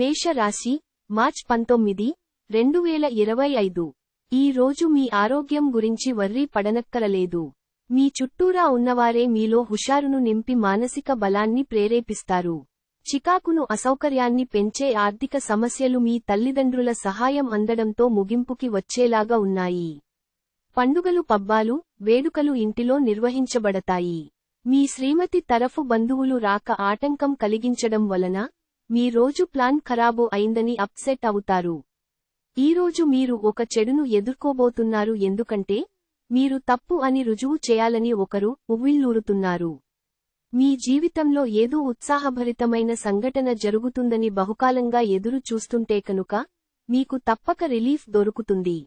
మేషరాశి, మార్చ్ 19, 2025. ఈ రోజు మీ ఆరోగ్యం గురించి వర్రీ పడనక్కరలేదు. మీ చుట్టూరా ఉన్నవారే మీలో హుషారును నింపి మానసిక బలాన్ని ప్రేరేపిస్తారు. చికాకును అసౌకర్యాన్ని పెంచే ఆర్థిక సమస్యలు మీ తల్లిదండ్రుల సహాయం అందడంతో ముగింపుకి వచ్చేలాగా ఉన్నాయి. పండుగలు పబ్బాలు, వేడుకలు ఇంటిలో నిర్వహించబడతాయి. మీ శ్రీమతి తరఫు బంధువులు రాక ఆటంకం కలిగించడం వలన మీ రోజు ప్లాన్ ఖరాబు అయిందని అప్సెట్ అవుతారు. ఈరోజు మీరు ఒక చెడును ఎదుర్కోబోతున్నారు ఎందుకంటే మీరు తప్పు అని రుజువు చేయాలని ఒకరు ఉవ్విళ్లూరుతున్నారు. మీ జీవితంలో ఏదో ఉత్సాహభరితమైన సంఘటన జరుగుతుందని బహుకాలంగా ఎదురు చూస్తుంటే కనుక మీకు తప్పక రిలీఫ్ దొరుకుతుంది.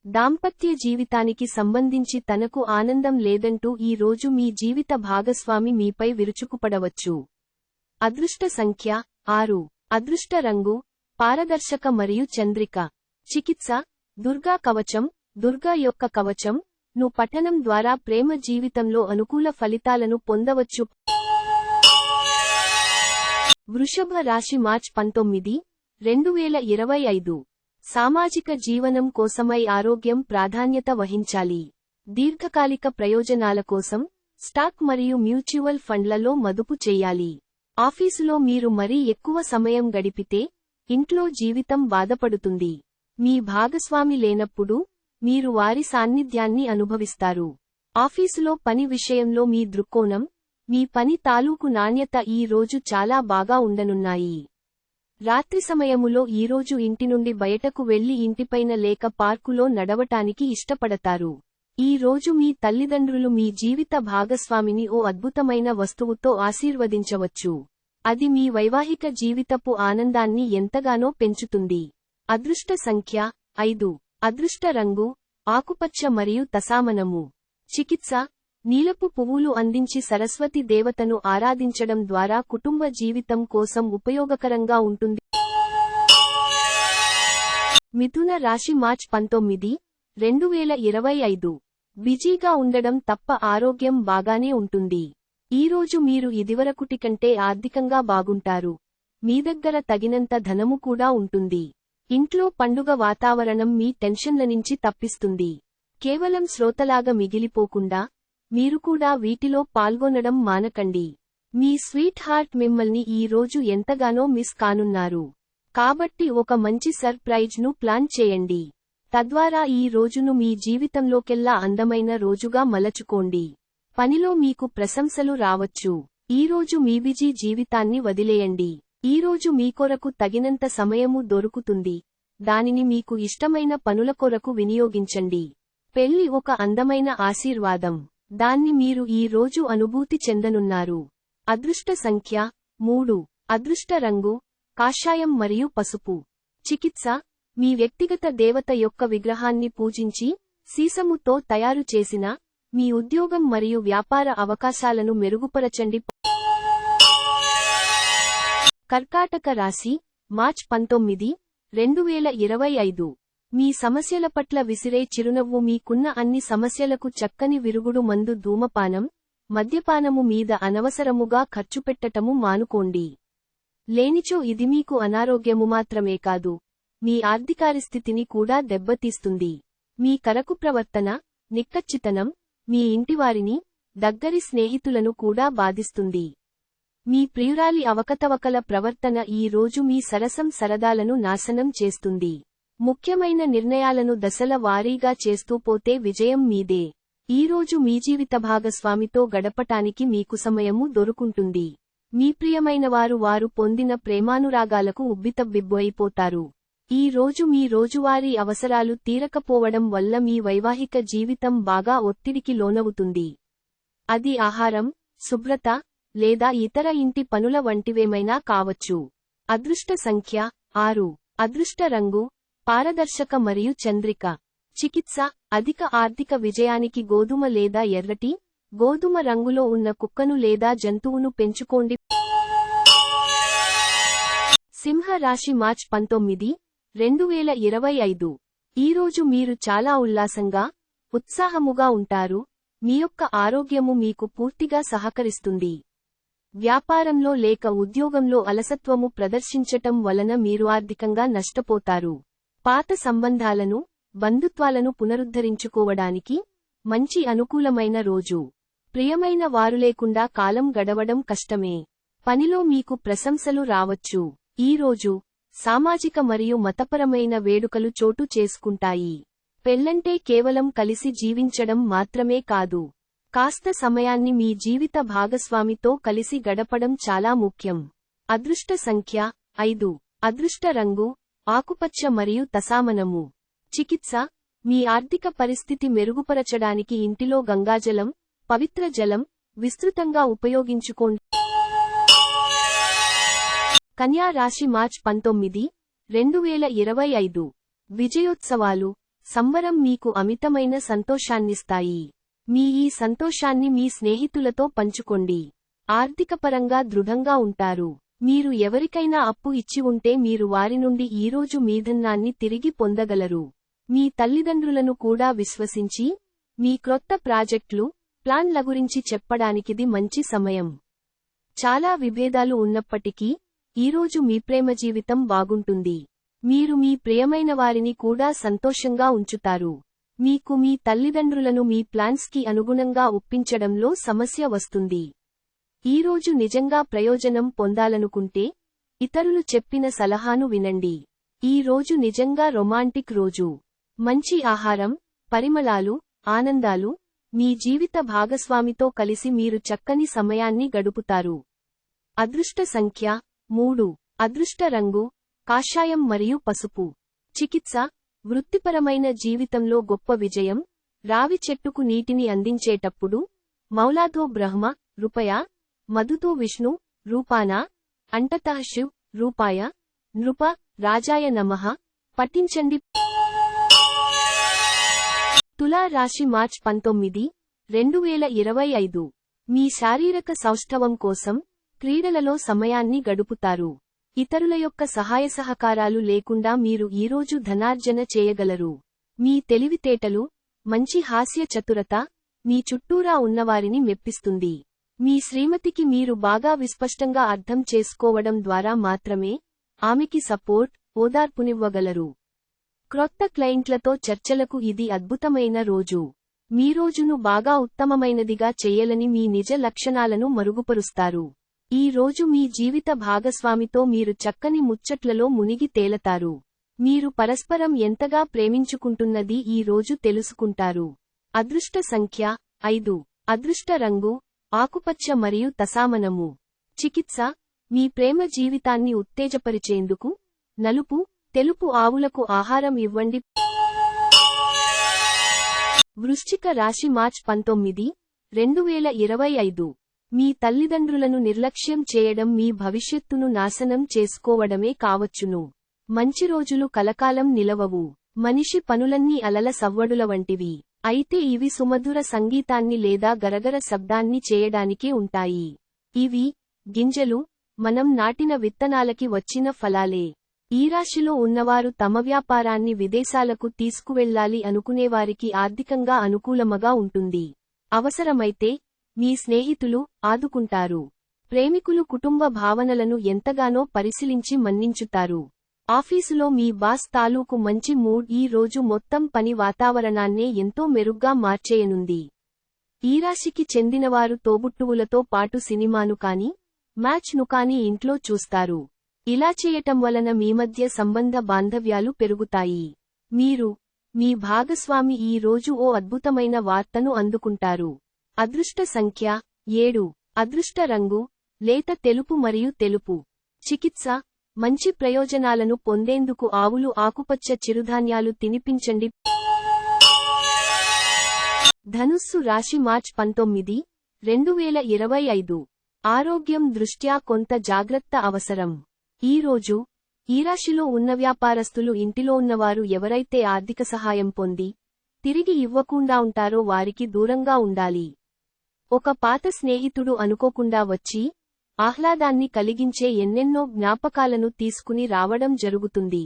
దాంపత్య జీవితానికి సంబంధించి తనకు ఆనందం లేదంటూ ఈ రోజు మీ జీవిత భాగస్వామి మీపై విరుచుకుపడవచ్చు. అదృష్ట సంఖ్య 6. అదృష్ట రంగు పారదర్శక మరియు చంద్రిక. చికిత్స దుర్గా కవచం. దుర్గా యొక్క కవచం ను పఠనం ద్వారా ప్రేమ జీవితంలో అనుకూల ఫలితాలను పొందవచ్చు. వృషభ రాశి, మార్చ్ 19, 2025. సామాజిక జీవనం కోసమై ఆరోగ్యం ప్రాధాన్యత వహించాలి. దీర్ఘకాలిక ప్రయోజనాల కోసం స్టాక్ మరియు మ్యూచువల్ ఫండ్లలో మదుపు చేయాలి. ఆఫీసులో మీరు మరీ ఎక్కువ సమయం గడిపితే ఇంట్లో జీవితం బాధపడుతుంది. మీ భాగస్వామి లేనప్పుడు మీరు వారి సాన్నిధ్యాన్ని అనుభవిస్తారు. ఆఫీసులో పని విషయంలో మీ దృక్కోణం, మీ పని తాలూకు నాణ్యత ఈ రోజు చాలా బాగా ఉండనున్నాయి. రాత్రి సమయములో ఈరోజు ఇంటి నుండి బయటకు వెళ్లి ఇంటిపైన లేక పార్కులో నడవటానికి ఇష్టపడతారు. ఈ రోజు మీ తల్లిదండ్రులు మీ జీవిత భాగస్వామిని ఓ అద్భుతమైన వస్తువుతో ఆశీర్వదించవచ్చు. అది మీ వైవాహిక జీవితపు ఆనందాన్ని ఎంతగానో పెంచుతుంది. అదృష్ట సంఖ్య 5. అదృష్ట రంగు ఆకుపచ్చ మరియు తసామనము. చికిత్స నీలపు పువ్వులు అందించి సరస్వతి దేవతను ఆరాధించడం ద్వారా కుటుంబ జీవితం కోసం ఉపయోగకరంగా ఉంటుంది. మిథున రాశి, మార్చ్ 19, 2025. బిజీగా ఉండడం తప్ప ఆరోగ్యం బాగానే ఉంటుంది. ఈరోజు మీరు ఇదివరకుటి కంటే ఆర్థికంగా బాగుంటారు. మీ దగ్గర తగినంత ధనము కూడా ఉంటుంది. ఇంట్లో పండుగ వాతావరణం మీ టెన్షన్ల నుంచి తప్పిస్తుంది. కేవలం శ్రోతలాగా మిగిలిపోకుండా మీరు కూడా వీటిలో పాల్గొనడం మానకండి. మీ స్వీట్ హార్ట్ మిమ్మల్ని ఈ రోజు ఎంతగానో మిస్ కానున్నారు. కాబట్టి ఒక మంచి సర్ప్రైజ్ ను ప్లాన్ చేయండి. తద్వారా ఈ రోజును మీ జీవితంలోకెల్లా అందమైన రోజుగా మలచుకోండి. పనిలో మీకు ప్రశంసలు రావచ్చు. ఈరోజు మీ బిజీ జీవితాన్ని వదిలేయండి. ఈరోజు మీకొరకు తగినంత సమయము దొరుకుతుంది. దానిని మీకు ఇష్టమైన పనుల కొరకు వినియోగించండి. పెళ్లి ఒక అందమైన ఆశీర్వాదం. దాన్ని మీరు ఈ రోజు అనుభూతి చెందనున్నారు. అదృష్ట సంఖ్య 3. అదృష్ట రంగు కాషాయం మరియు పసుపు. చికిత్స మీ వ్యక్తిగత దేవత యొక్క విగ్రహాన్ని పూజించి సీసముతో తయారు చేసిన మీ ఉద్యోగం మరియు వ్యాపార అవకాశాలను మెరుగుపరచండి. కర్కాటక రాశి, మార్చ్ 19, 2025. మీ సమస్యల పట్ల విసిరే చిరునవ్వు మీకున్న అన్ని సమస్యలకు చక్కని విరుగుడు మందు. ధూమపానం, మద్యపానము మీద అనవసరముగా ఖర్చుపెట్టటము మానుకోండి. లేనిచో ఇది మీకు అనారోగ్యము మాత్రమే కాదు, మీ ఆర్థికారిస్థితిని కూడా దెబ్బతీస్తుంది. మీ కరకు ప్రవర్తన, నిక్కచ్చితనం మీ ఇంటివారిని, దగ్గరి స్నేహితులను కూడా బాధిస్తుంది. మీ ప్రియురాలి అవకతవకల ప్రవర్తన ఈ రోజు మీ సరసం సరదాలను నాశనం చేస్తుంది. ముఖ్యమైన నిర్ణయాలను దశల వారీగా చేస్తూ పోతే విజయం మీదే. ఈరోజు మీ జీవిత భాగస్వామితో గడపటానికి మీకు సమయము దొరుకుంటుంది. మీ ప్రియమైనవారు వారు పొందిన ప్రేమానురాగాలకు ఉబ్బితబ్బిబ్బైపోతారు. ఈ రోజు మీ రోజువారీ అవసరాలు తీరకపోవడం వల్ల మీ వైవాహిక జీవితం బాగా ఒత్తిడికి లోనవుతుంది. అది ఆహారం, శుభ్రత లేదా ఇతర ఇంటి పనుల వంటివేమైనా కావచ్చు. అదృష్ట సంఖ్య 6. అదృష్ట రంగు పారదర్శక మరియు చంద్రిక. చికిత్స అధిక ఆర్థిక విజయానికి గోధుమ లేదా ఎర్రటి, గోధుమ రంగులో ఉన్న కుక్కను లేదా జంతువును పెంచుకోండి. సింహ రాశి, మార్చ్ 19, 2025. ఈరోజు మీరు చాలా ఉల్లాసంగా, ఉత్సాహముగా ఉంటారు. మీ యొక్క ఆరోగ్యము మీకు పూర్తిగా సహకరిస్తుంది. వ్యాపారంలో లేక ఉద్యోగంలో అలసత్వము ప్రదర్శించటం వలన మీరు ఆర్థికంగా నష్టపోతారు. పాత సంబంధాలను, బంధుత్వాలను పునరుద్ధరించుకోవడానికి మంచి అనుకూలమైన రోజు. ప్రియమైన వారు లేకుండా కాలం గడవడం కష్టమే. పనిలో మీకు ప్రశంసలు రావచ్చు. ఈ రోజు సామాజిక మరియు మతపరమైన వేడుకలు చోటు చేసుకుంటాయి. పెళ్లంటే కేవలం కలిసి జీవించడం మాత్రమే కాదు. కాస్త సమయాన్ని మీ జీవిత భాగస్వామితో కలిసి గడపడం చాలా ముఖ్యం. అదృష్ట సంఖ్య 5. అదృష్ట రంగు ఆకుపచ్చ మరియు తసామనము. చికిత్స: మీ ఆర్థిక పరిస్థితి మెరుగుపరచడానికి ఇంటిలో గంగాజలం, పవిత్ర జలం విస్తృతంగా ఉపయోగించుకోండి. కన్యా రాశి మార్చ్ 19, 2025. విజయోత్సవాలు, సంబరం మీకు అమితమైన సంతోషాన్నిస్తాయి. మీ ఈ సంతోషాన్ని మీ స్నేహితులతో పంచుకోండి. ఆర్థికపరంగా దృఢంగా ఉంటారు. మీరు ఎవరికైనా అప్పు ఇచ్చి ఉంటే మీరు వారి నుండి ఈరోజు మీ ధనాన్ని తిరిగి పొందగలరు. మీ తల్లిదండ్రులను కూడా విశ్వసించి, మీ క్రొత్త ప్రాజెక్టులు, ప్లాన్ల గురించి చెప్పడానికిది మంచి సమయం. చాలా విభేదాలు ఉన్నప్పటికీ, ఈరోజు మీ ప్రేమ జీవితం బాగుంటుంది. మీరు మీ ప్రియమైన వారిని కూడా సంతోషంగా ఉంచుతారు. మీకు మీ తల్లిదండ్రులను మీ ప్లాన్స్కి అనుగుణంగా ఒప్పించడంలో సమస్య వస్తుంది. ఈరోజు నిజంగా ప్రయోజనం పొందాలనుకుంటే, ఇతరులు చెప్పిన సలహాను వినండి. ఈ రోజు నిజంగా రొమాంటిక్ రోజు. మంచి ఆహారం, పరిమళాలు, ఆనందాలు, మీ జీవిత భాగస్వామితో కలిసి మీరు చక్కని సమయాన్ని గడుపుతారు. అదృష్ట సంఖ్య 3. అదృష్ట రంగు కాషాయం మరియు పసుపు. చికిత్స: వృత్తిపరమైన జీవితంలో గొప్ప విజయం. రావి చెట్టుకు నీటిని అందించేటప్పుడు మౌలాతో బ్రహ్మ రూపయ, మధుతో విష్ణు రూపాన, అంటతః శివ్ రూపాయ, నృప రాజాయ నమః పఠించండి. తులా రాశి మార్చ్ 19, 2025. మీ శారీరక సౌష్ఠవం కోసం క్రీడలలో సమయాన్ని గడుపుతారు. ఇతరుల యొక్క సహాయ సహకారాలు లేకుండా మీరు ఈరోజు ధనార్జన చేయగలరు. మీ తెలివితేటలు, మంచి హాస్య చతురత మీ చుట్టూరా ఉన్నవారిని మెప్పిస్తుంది. మీ శ్రీమతికి మీరు బాగా విస్పష్టంగా అర్థం చేసుకోవడం ద్వారా మాత్రమే ఆమెకి సపోర్ట్, ఓదార్పునివ్వగలరు. క్రొత్త క్లయింట్లతో చర్చలకు ఇది అద్భుతమైన రోజు. మీ రోజును బాగా ఉత్తమమైనదిగా చెయ్యాలని మీ నిజ లక్షణాలను మరుగుపరుస్తారు. ఈ రోజు మీ జీవిత భాగస్వామితో మీరు చక్కని ముచ్చట్లలో మునిగి తేలతారు. మీరు పరస్పరం ఎంతగా ప్రేమించుకుంటున్నది ఈ రోజు తెలుసుకుంటారు. అదృష్ట సంఖ్య 5. అదృష్ట రంగు ఆకుపచ్చ మరియు తసామనము. చికిత్స: మీ ప్రేమ జీవితాన్ని ఉత్తేజపరిచేందుకు నలుపు, తెలుపు ఆవులకు ఆహారం ఇవ్వండి. వృశ్చిక రాశి మార్చ్ 19, 2025. మీ తల్లిదండ్రులను నిర్లక్ష్యం చేయడం మీ భవిష్యత్తును నాశనం చేసుకోవడమే కావచ్చును. మంచి రోజులు కలకాలం నిలవవు. మనిషి పనులన్నీ అలల సవ్వడుల వంటివి. అయితే ఇవి సుమధుర సంగీతాన్ని లేదా గరగర శబ్దాన్ని చేయడానికే ఉంటాయి. ఇవి గింజలు, మనం నాటిన విత్తనాలకి వచ్చిన ఫలాలే. ఈ రాశిలో ఉన్నవారు తమ వ్యాపారాన్ని విదేశాలకు తీసుకువెళ్లాలి అనుకునేవారికి ఆర్థికంగా అనుకూలమగా ఉంటుంది. అవసరమైతే మీ స్నేహితులు ఆదుకుంటారు. ప్రేమికులు కుటుంబ భావనలను ఎంతగానో పరిశీలించి మన్నించుతారు. ఆఫీసులో మీ బాస్ తాలూకు మంచి మూడ్ ఈ రోజు మొత్తం పని వాతావరణాన్నే ఎంతో మెరుగ్గా మార్చేయనుంది. ఈ రాశికి చెందినవారు తోబుట్టువులతో పాటు సినిమాను కానీ, మ్యాచ్ను కానీ ఇంట్లో చూస్తారు. ఇలా చేయటం వలన మీ మధ్య సంబంధ బాంధవ్యాలు పెరుగుతాయి. మీరు, మీ భాగస్వామి ఈ రోజు ఓ అద్భుతమైన వార్తను అందుకుంటారు. అదృష్ట సంఖ్య 7. అదృష్ట రంగు లేత తెలుపు మరియు తెలుపు. చికిత్స: మంచి ప్రయోజనాలను పొందేందుకు ఆవులు ఆకుపచ్చ చిరుధాన్యాలు తినిపించండి. ధనుస్సు రాశి మార్చ్ 19, 2025. ఆరోగ్యం దృష్ట్యా కొంత జాగ్రత్త అవసరం. ఈ రోజు ఈ రాశిలో ఉన్న వ్యాపారస్తులు ఇంటిలో ఉన్నవారు ఎవరైతే ఆర్థిక సహాయం పొంది తిరిగి ఇవ్వకుండా ఉంటారో వారికి దూరంగా ఉండాలి. ఒక పాత స్నేహితుడు అనుకోకుండా వచ్చి ఆహ్లాదాన్ని కలిగించే ఎన్నెన్నో జ్ఞాపకాలను తీసుకుని రావడం జరుగుతుంది.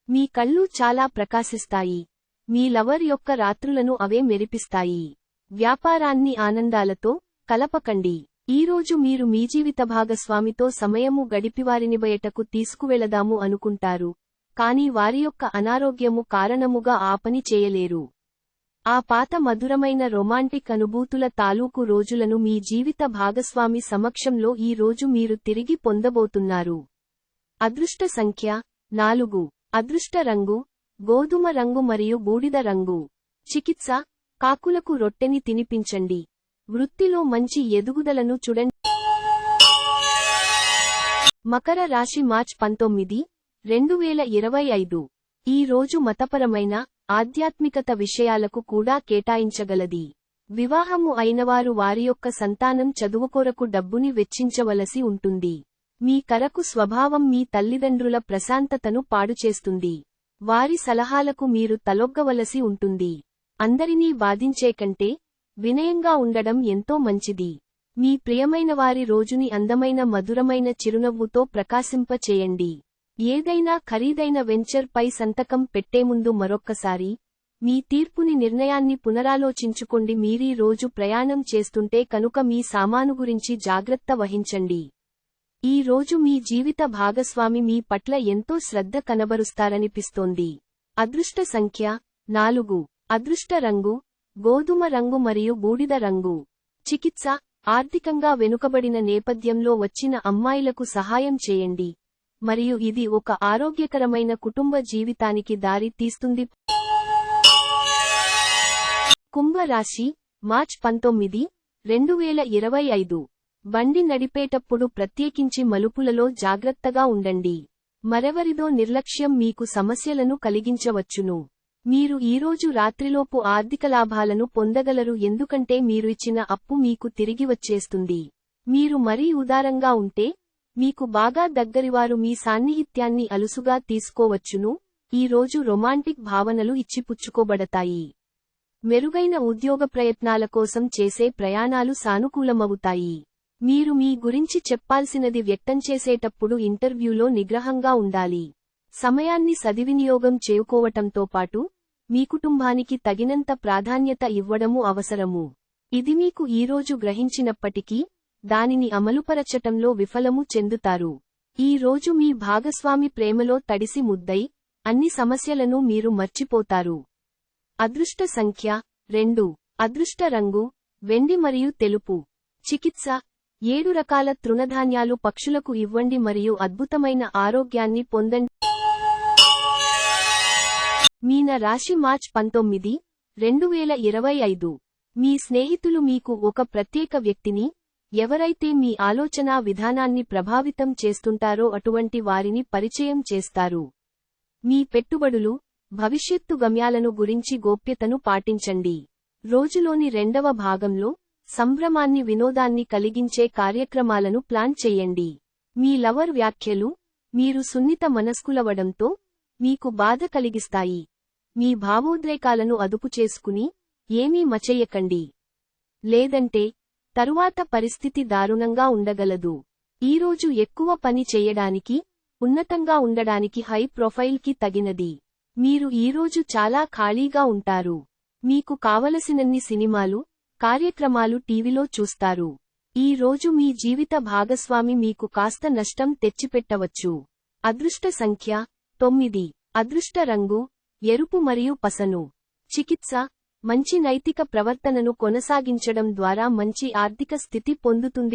మీ కళ్ళు చాలా ప్రకాశిస్తాయి. మీ లవర్ యొక్క రాత్రులను అవే మెరిపిస్తాయి. వ్యాపారాన్ని ఆనందాలతో కలపకండి. ఈరోజు మీరు మీ జీవిత భాగస్వామితో సమయము గడిపివారిని బయటకు తీసుకువెళదాము అనుకుంటారు, కానీ వారి యొక్క అనారోగ్యము కారణముగా ఆ పని చేయలేరు. ఆ పాత మధురమైన రొమాంటిక్ అనుభూతుల తాలూకు రోజులను మీ జీవిత భాగస్వామి సమక్షంలో ఈ రోజు మీరు తిరిగి పొందబోతున్నారు. అదృష్ట సంఖ్య 4. అదృష్ట రంగు గోధుమ రంగు మరియు బూడిద రంగు. చికిత్స: కాకులకు రొట్టెని తినిపించండి. వృత్తిలో మంచి ఎదుగుదలను చూడండి. మకర రాశి మార్చ్ 19, 2025. ఈ రోజు మతపరమైన, ఆధ్యాత్మికత విషయాలకు కూడా కేటాయించగలది. వివాహము అయినవారు వారి యొక్క సంతానం చదువుకొరకు డబ్బుని వెచ్చించవలసి ఉంటుంది. మీ కరకు స్వభావం మీ తల్లిదండ్రుల ప్రశాంతతను పాడుచేస్తుంది. వారి సలహాలకు మీరు తలొగ్గవలసి ఉంటుంది. అందరినీ బాధించే కంటే వినయంగా ఉండడం ఎంతో మంచిది. మీ ప్రియమైన వారి రోజుని అందమైన మధురమైన చిరునవ్వుతో ప్రకాశింపచేయండి. ఏదైనా ఖరీదైన వెంచర్ పై సంతకం పెట్టేముందు మరొక్కసారి మీ తీర్పుని నిర్ణయాన్ని పునరాలోచించుకోండి. మీరీ రోజు ప్రయాణం చేస్తుంటే కనుక మీ సామాను గురించి జాగ్రత్త వహించండి. ఈ రోజు మీ జీవిత భాగస్వామి మీ పట్ల ఎంతో శ్రద్ధ కనబరుస్తారనిపిస్తోంది. అదృష్ట సంఖ్య 4. అదృష్ట రంగు గోధుమ రంగు మరియు బూడిద రంగు. చికిత్స: ఆర్థికంగా వెనుకబడిన నేపథ్యంలో వచ్చిన అమ్మాయిలకు సహాయం చేయండి, మరియు ఇది ఒక ఆరోగ్యకరమైన కుటుంబ జీవితానికి దారి తీస్తుంది. కుంభ రాశి మార్చ్ 19, 2025. బండి నడిపేటప్పుడు ప్రత్యేకించి మలుపులలో జాగ్రత్తగా ఉండండి. మరెవరిదో నిర్లక్ష్యం మీకు సమస్యలను కలిగించవచ్చును. మీరు ఈరోజు రాత్రిలోపు ఆర్థిక లాభాలను పొందగలరు, ఎందుకంటే మీరు ఇచ్చిన అప్పు మీకు తిరిగి వచ్చేస్తుంది. మీరు మరీ ఉదారంగా ఉంటే మీకు బాగా దగ్గరివారు మీ సాన్నిహిత్యాన్ని అలుసుగా తీసుకోవచ్చును. ఈ రోజు రొమాంటిక్ భావనలు ఇచ్చిపుచ్చుకోబడతాయి. మెరుగైన ఉద్యోగ ప్రయత్నాల కోసం చేసే ప్రయాణాలు సానుకూలమవుతాయి. మీరు మీ గురించి చెప్పాల్సినది వ్యక్తం చేసేటప్పుడు ఇంటర్వ్యూలో నిగ్రహంగా ఉండాలి. సమయాన్ని సద్వినియోగం చేసుకోవటంతో పాటు మీ కుటుంబానికి తగినంత ప్రాధాన్యత ఇవ్వడము అవసరము. ఇది మీకు ఈరోజు గ్రహించినప్పటికీ దానిని అమలుపరచటంలో విఫలము చెందుతారు. ఈ రోజు మీ భాగస్వామి ప్రేమలో తడిసి ముద్దై అన్ని సమస్యలను మీరు మర్చిపోతారు. అదృష్ట సంఖ్య 2. అదృష్ట రంగు వెండి మరియు తెలుపు. చికిత్స: 7 రకాల తృణధాన్యాలు పక్షులకు ఇవ్వండి మరియు అద్భుతమైన ఆరోగ్యాన్ని పొందండి. మీన రాశి మార్చ్ 19, 2025. మీ స్నేహితులు మీకు ఒక ప్రత్యేక వ్యక్తిని, ఎవరైతే మీ ఆలోచనా విధానాన్ని ప్రభావితం చేస్తుంటారో అటువంటి వారిని పరిచయం చేస్తారు. మీ పెట్టుబడులు, భవిష్యత్తు గమ్యాలను గురించి గోప్యతను పాటించండి. రోజులోని 2వ భాగంలో సంభ్రమాన్ని వినోదాన్ని కలిగించే కార్యక్రమాలను ప్లాన్ చెయ్యండి. మీ లవర్ వ్యాఖ్యలు మీరు సున్నిత మనస్కులవడంతో మీకు బాధ కలిగిస్తాయి. మీ భావోద్రేకాలను అదుపు చేసుకుని ఏమీ మచెయ్యకండి, లేదంటే తరువాత పరిస్థితి దారుణంగా ఉండగలదు. ఈరోజు ఎక్కువ పని చెయ్యడానికి, ఉన్నతంగా ఉండడానికి హై ప్రొఫైల్కి తగినది. మీరు ఈరోజు చాలా ఖాళీగా ఉంటారు. మీకు కావలసినన్ని సినిమాలు, కార్యక్రమాలు టీవీలో చూస్తారు. ఈ రోజు మీ జీవిత భాగస్వామి మీకు కాస్త నష్టం తెచ్చిపెట్టవచ్చు. అదృష్ట సంఖ్య 9. అదృష్ట రంగు ఎరుపు మరియు పసను. చికిత్స: మంచి నైతిక ప్రవర్తనను కొనసాగించడం ద్వారా మంచి ఆర్థిక స్థితి పొందుతుంది.